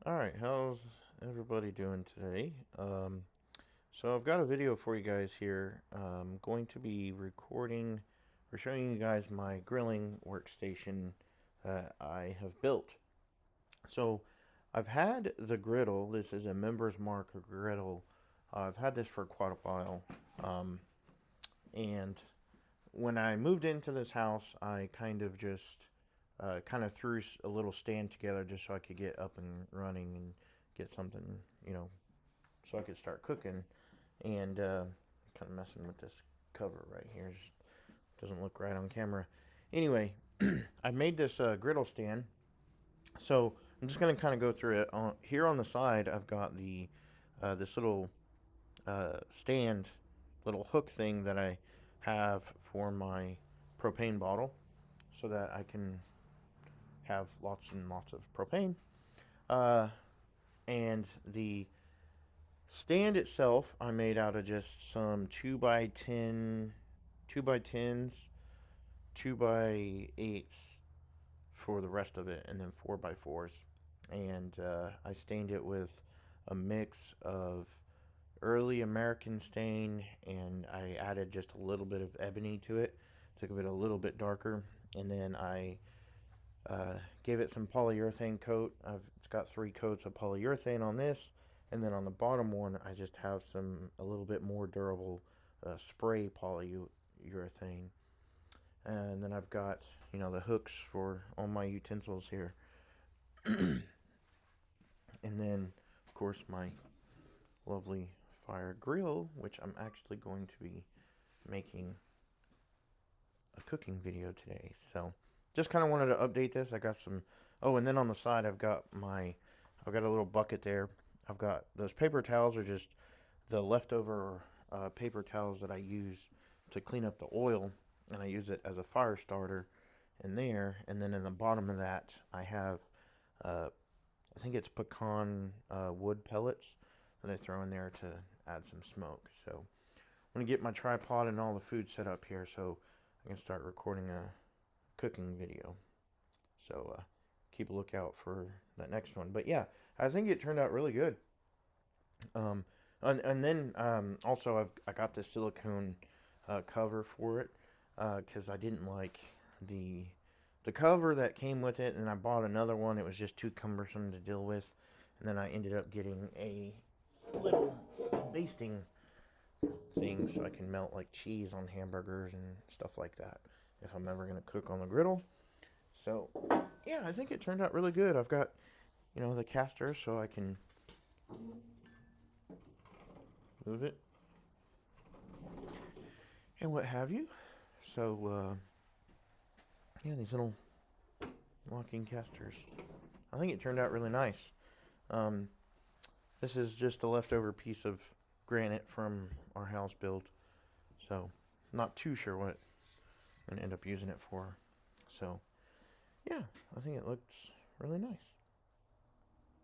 Alright, how's everybody doing today? So I've got a video for you guys here. I'm going to be recording or showing you guys my grilling workstation that I have built. So I've had the Griddle. This is a Members Mark Griddle. I've had this for quite a while. And when I moved into this house, I kind of just threw a little stand together just so I could get up and running and get something, so I could start cooking. And kind of messing with this cover right here. Just doesn't look right on camera. Anyway, I made this griddle stand. So I'm just going to kind of go through it. Here on the side, I've got the this little stand, little hook thing that I have for my propane bottle so that I can have lots and lots of propane. And the stand itself, I made out of just some 2x10, 2x10s, 2x8s for the rest of it, and then 4x4s. And I stained it with a mix of early American stain, and I added just a little bit of ebony to it to give it a little bit darker. And then I gave it some polyurethane coat. It's got 3 coats of polyurethane on this, and then on the bottom one I just have a little bit more durable spray polyurethane. And then I've got the hooks for all my utensils here. And then of course my lovely fire grill, which I'm actually going to be making a cooking video today. So just kind of wanted to update this. I got some, oh, and then on the side I've got a little bucket there. I've got those paper towels are just the leftover paper towels that I use to clean up the oil, and I use it as a fire starter in there. And then in the bottom of that I have I think it's pecan wood pellets that I throw in there to add some smoke. So I'm going to get my tripod and all the food set up here so I can start recording a cooking video. So keep a lookout for that next one. But yeah, I think it turned out really good. And then also I got this silicone cover for it because I didn't like the cover that came with it, and I bought another one. It was just too cumbersome to deal with, and then I ended up getting a little basting thing so I can melt like cheese on hamburgers and stuff like that if I'm ever going to cook on the griddle. So yeah, I think it turned out really good. I've got the caster so I can move it and what have you. So yeah, these little locking casters, I think it turned out really nice. This is just a leftover piece of granite from our house build, so not too sure what I'm going to end up using it for. So yeah, I think it looks really nice.